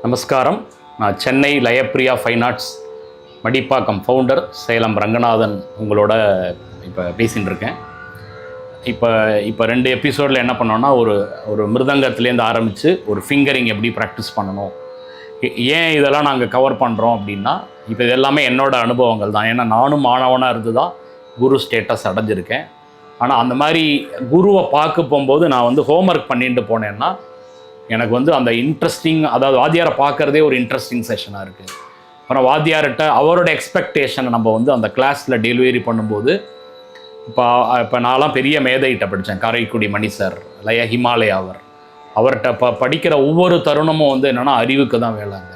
நமஸ்காரம். நான் Chennai Layapriya fine arts Madipakkam founder Salem Ranganathan உங்களோட இப்போ பேசின்னு இருக்கேன். இப்போ 2 எபிசோடில் என்ன பண்ணோன்னா ஒரு மிருதங்கத்துலேருந்து ஆரம்பித்து ஒரு ஃபிங்கரிங் எப்படி ப்ராக்டிஸ் பண்ணணும், ஏன் இதெல்லாம் நாங்கள் கவர் பண்ணுறோம் அப்படின்னா, இப்போ இது எல்லாமே என்னோடய அனுபவங்கள் தான். ஏன்னா நானும் மாணவனாக இருந்து தான் குரு ஸ்டேட்டஸ் அடைஞ்சிருக்கேன். ஆனால் அந்த மாதிரி குருவை பார்க்க போகும்போது நான் வந்து ஹோம்ஒர்க் பண்ணிட்டு போனேன்னா எனக்கு வந்து அந்த இன்ட்ரெஸ்டிங், அதாவது வாத்தியாரை பார்க்குறதே ஒரு இன்ட்ரெஸ்டிங் செஷனாக இருக்குது. அப்புறம் வாத்தியார்கிட்ட அவரோட எக்ஸ்பெக்டேஷனை நம்ம வந்து அந்த கிளாஸில் டெலிவரி பண்ணும்போது, இப்போ நான்லாம் பெரிய மேதைகிட்ட படித்தேன். காரைக்குடி மணி சார், ஹிமாலயா அவர்கிட்ட படிக்கிற ஒவ்வொரு தருணமும் வந்து என்னென்னா அறிவுக்கு தான் வேலைங்க.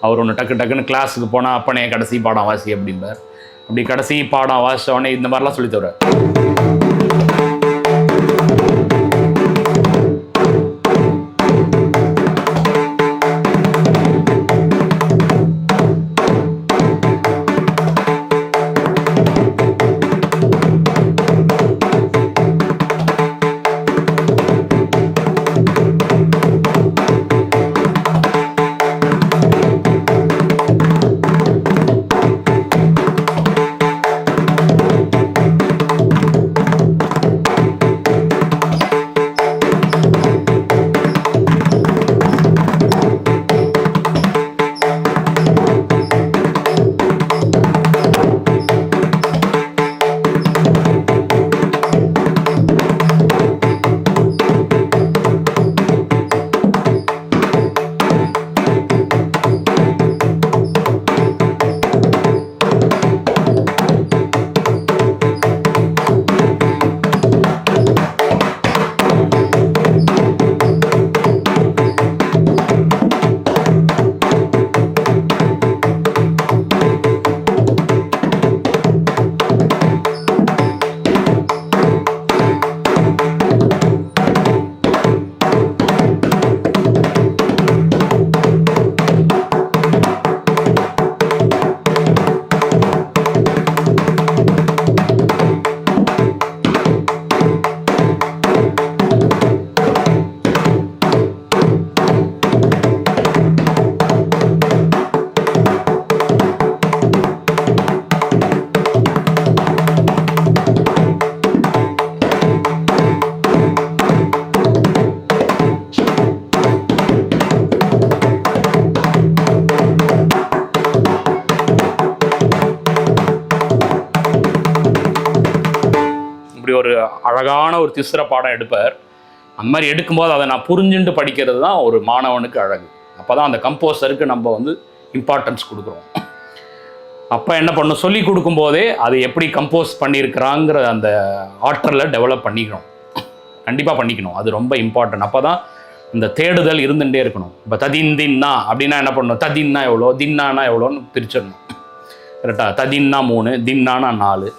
அவர் ஒன்று டக்குன்னு கிளாஸுக்கு போனால் அப்பனே கடைசி பாடம் வாசி அப்படிம்பார். அப்படி கடைசி பாடம் வாசித்தவொடனே இந்த மாதிரிலாம் சொல்லி தருவார். இப்படி ஒரு அழகான ஒரு திஸ்ர பாடம் எடுப்பார். அந்த மாதிரி எடுக்கும்போது அதை நான் புரிஞ்சுட்டு படிக்கிறது தான் ஒரு மாணவனுக்கு அழகு. அப்போ தான் அந்த கம்போசருக்கு நம்ம வந்து இம்பார்ட்டன்ஸ் கொடுக்குறோம். அப்போ என்ன பண்ணணும், சொல்லி கொடுக்கும்போதே அது எப்படி கம்போஸ் பண்ணியிருக்கிறாங்கிற அந்த ஆற்றலை டெவலப் பண்ணிக்கணும். கண்டிப்பாக பண்ணிக்கணும், அது ரொம்ப இம்பார்ட்டன்ட். அப்போ தான் இந்த தேடுதல் இருந்துகிட்டே இருக்கணும். இப்போ தின்னா அப்படின்னா என்ன பண்ணணும், ததின்னா எவ்வளோ, தின்னானா எவ்வளோன்னு பிரிச்சிடணும். கரெக்டாக? ததின்னா 3, தின்னானா 4,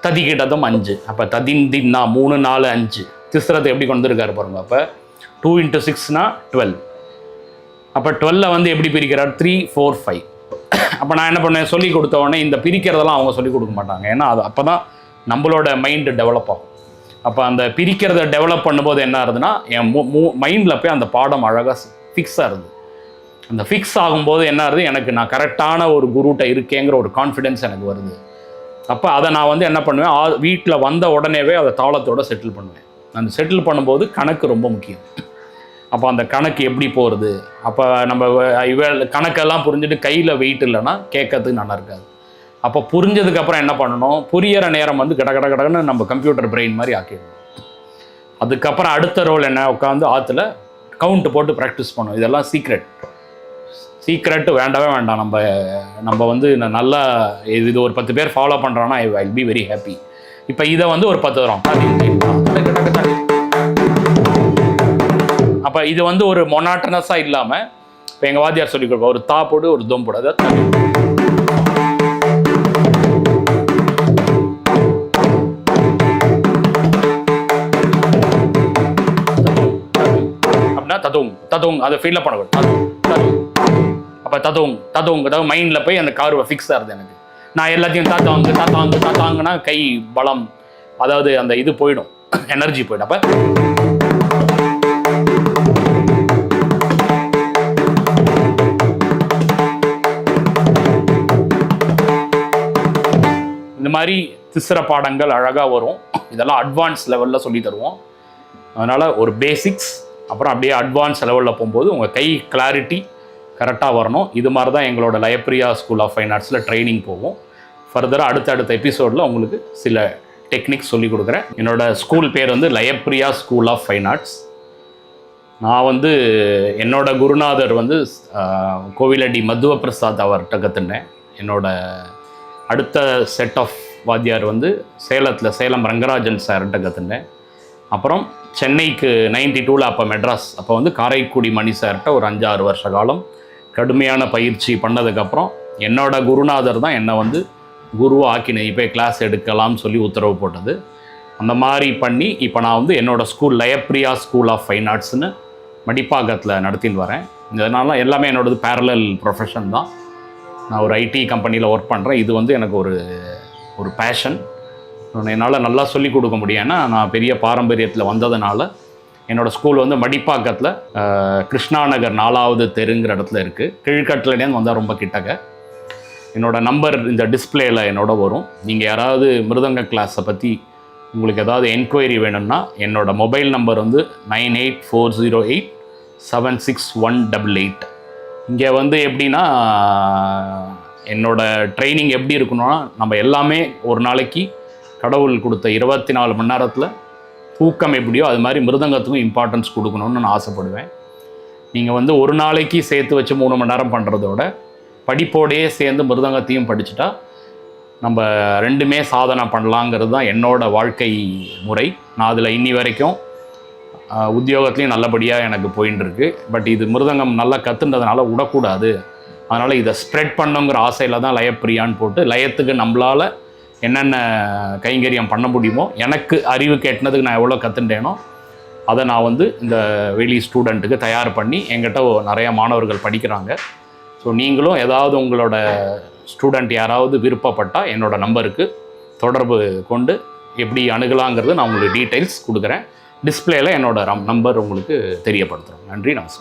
ததி கிட்டதும் 5. அப்போ தின்னா 3, 4, 5 திஸ்ரத்தை எப்படி கொண்டு வந்துருக்காரு பாருங்க. அப்போ 2 × 6 12. அப்போ 12 வந்து எப்படி பிரிக்கிறார், 3, 4, 5. அப்போ நான் என்ன பண்ணேன், சொல்லி கொடுத்த உடனே இந்த பிரிக்கிறதெல்லாம் அவங்க சொல்லிக் கொடுக்க மாட்டாங்க. ஏன்னா அது அப்போ தான் நம்மளோட மைண்டு டெவலப் ஆகும். அப்போ அந்த பிரிக்கிறத டெவலப் பண்ணும்போது என்ன ஆகுதுன்னா, என் மைண்டில் போய் அந்த பாடம் அழகாக ஃபிக்ஸ் ஆகுது. அந்த ஃபிக்ஸ் ஆகும்போது என்ன ஆகுது, எனக்கு நான் கரெக்டான ஒரு குருட்ட இருக்கேங்கிற ஒரு கான்ஃபிடென்ஸ் எனக்கு வருது. அப்போ அதை நான் வந்து என்ன பண்ணுவேன், வீட்டில் வந்த உடனேவே அதை தாளத்தோடு செட்டில் பண்ணுவேன். அந்த செட்டில் பண்ணும்போது கணக்கு ரொம்ப முக்கியம். அப்போ அந்த கணக்கு எப்படி போகிறது, அப்போ நம்ம கணக்கெல்லாம் புரிஞ்சுட்டு கையில் வெயிட் இல்லைன்னா கேட்கறதுக்கு நல்லா இருக்காது. அப்போ புரிஞ்சதுக்கப்புறம் என்ன பண்ணணும், புரியிற நேரம் வந்து கடன்னு நம்ம கம்ப்யூட்டர் பிரெயின் மாதிரி ஆக்கிடணும். அதுக்கப்புறம் அடுத்த ரோல் என்ன, உட்காந்து ஆற்றுல கவுண்ட் போட்டு ப்ராக்டிஸ் பண்ணணும். இதெல்லாம் சீக்ரெட்டு வேண்டவே வேண்டாம். நம்ம வந்து நல்லா இது ஒரு 10 பேர் ஃபாலோ பண்ணுறோன்னா I will be very happy. இப்போ இதை வந்து ஒரு 10 வரும். அப்போ இது வந்து ஒரு மொனாட்டனஸாக இல்லாமல், இப்போ எங்கள் வாத்தியார் சொல்லிக் கொடுப்போம், ஒரு தா போடு ஒரு தோம் போடு. அதாவது அப்படின்னா ததுங் அதை ஃபீல் பண்ணக்கூடாது. அப்போ ததுங் அதாவது மைண்டில் போய் அந்த கார்வை ஃபிக்ஸ் ஆகுது எனக்கு. நான் எல்லாத்தையும் தாத்தாங்கன்னா கை பலம், அதாவது அந்த இது போயிடும், எனர்ஜி போயிடும். அப்போ மாதிரி திஸ்ர பாடங்கள் அழகாக வரும். இதெல்லாம் அட்வான்ஸ் லெவலில் சொல்லி தருவோம். அதனால் ஒரு பேசிக்ஸ், அப்புறம் அப்படியே அட்வான்ஸ் லெவலில் போகும்போது உங்கள் கை கிளாரிட்டி கரெக்டாக வரணும். இது மாதிரி தான் எங்களோட லயப்பிரியா ஸ்கூல் ஆஃப் ஃபைன் ஆர்ட்ஸில் ட்ரைனிங் போகும். ஃபர்தராக அடுத்த எபிசோடில் உங்களுக்கு சில டெக்னிக்ஸ் சொல்லிக் கொடுக்குறேன். என்னோடய ஸ்கூல் பேர் வந்து லயப்பிரியா ஸ்கூல் ஆஃப் ஃபைன் ஆர்ட்ஸ். நான் வந்து என்னோட குருநாதர் வந்து கோவிலடி மதுவ பிரசாத் அவர்கிட்ட கற்றுனேன். என்னோட அடுத்த செட் ஆஃப் வாத்தியார் வந்து சேலம் ரங்கராஜன் சார்கிட்ட கற்றுனேன். அப்புறம் சென்னைக்கு 92 அப்போ மெட்ராஸ், அப்போ வந்து காரைக்குடி மணி சார்கிட்ட ஒரு 5-6 வருஷ காலம் கடுமையான பயிற்சி பண்ணதுக்கப்புறம் என்னோட குருநாதர் தான் என்னை வந்து குருவாக ஆக்கினேன். இப்போ கிளாஸ் எடுக்கலாம்னு சொல்லி உத்தரவு போட்டது. அந்த மாதிரி பண்ணி இப்போ நான் வந்து என்னோடய ஸ்கூல் லயப்பிரியா ஸ்கூல் ஆஃப் ஃபைன் ஆர்ட்ஸ்னு மடிப்பாக்கத்தில் நடத்தின்னு வரேன். இதனால எல்லாமே என்னோடது பேரலல் ப்ரொஃபஷன் தான். நான் ஒரு ஐடி கம்பெனியில் ஒர்க் பண்ணுறேன். இது வந்து எனக்கு ஒரு பேஷன். என்னால் நல்லா சொல்லிக் கொடுக்க முடியும். ஏன்னா நான் பெரிய பாரம்பரியத்தில் வந்ததுனால என்னோடய ஸ்கூல் வந்து மடிப்பாக்கத்தில் கிருஷ்ணா நகர் 4வது தெருங்கிற இடத்துல இருக்குது. கீழ்கட்டிலேருந்து வந்தால் ரொம்ப கிட்டக்க. என்னோடய நம்பர் இந்த டிஸ்பிளேயில் என்னோட வரும். நீங்கள் யாராவது மிருதங்க கிளாஸை பற்றி உங்களுக்கு ஏதாவது என்கொயரி வேணும்னா என்னோடய மொபைல் நம்பர் வந்து 9840876188. இங்கே வந்து எப்படின்னா என்னோடய ட்ரைனிங் எப்படி இருக்கணும்னா, நம்ம எல்லாமே ஒரு நாளைக்கு கடவுள் கொடுத்த 24 மணி நேரத்தில் தூக்கம் எப்படியோ அது மாதிரி மிருதங்கத்துக்கும் இம்பார்ட்டன்ஸ் கொடுக்கணும்னு நான் ஆசைப்படுவேன். நீங்கள் வந்து ஒரு நாளைக்கு சேர்த்து வச்சு 3 மணி நேரம் பண்ணுறதோட படிப்போடையே சேர்ந்து மிருதங்கத்தையும் படிச்சுட்டா நம்ம ரெண்டுமே சாதனை பண்ணலாங்கிறது தான் என்னோடய வாழ்க்கை முறை. நான் அதில் இன்னி வரைக்கும் உத்தியோகத்துலேயும் நல்லபடியாக எனக்கு போயின்னு இருக்கு. பட் இது மிருதங்கம் நல்லா கற்றுன்றதுனால விடக்கூடாது. அதனால் இதை ஸ்ப்ரெட் பண்ணுங்கிற ஆசையில் தான் லயப்பிரியான்னு போட்டு லயத்துக்கு நம்மளால் என்னென்ன கைங்கரியம் பண்ண முடியுமோ, எனக்கு அறிவு கேட்டினதுக்கு நான் எவ்வளோ கற்றுட்டேனோ அதை நான் வந்து இந்த வெளி ஸ்டூடெண்ட்டுக்கு தயார் பண்ணி என்கிட்ட நிறையா மாணவர்கள் படிக்கிறாங்க. ஸோ நீங்களும் ஏதாவது உங்களோட ஸ்டூடெண்ட் யாராவது விருப்பப்பட்டால் என்னோடய நம்பருக்கு தொடர்பு கொண்டு எப்படி அணுகலாங்கிறது நான் உங்களுக்கு டீட்டெயில்ஸ் கொடுக்குறேன். டிஸ்பிளேயில் என்னோடய நம்பர் உங்களுக்கு தெரியப்படுத்துகிறோம். நன்றி, நமஸ்காரம்.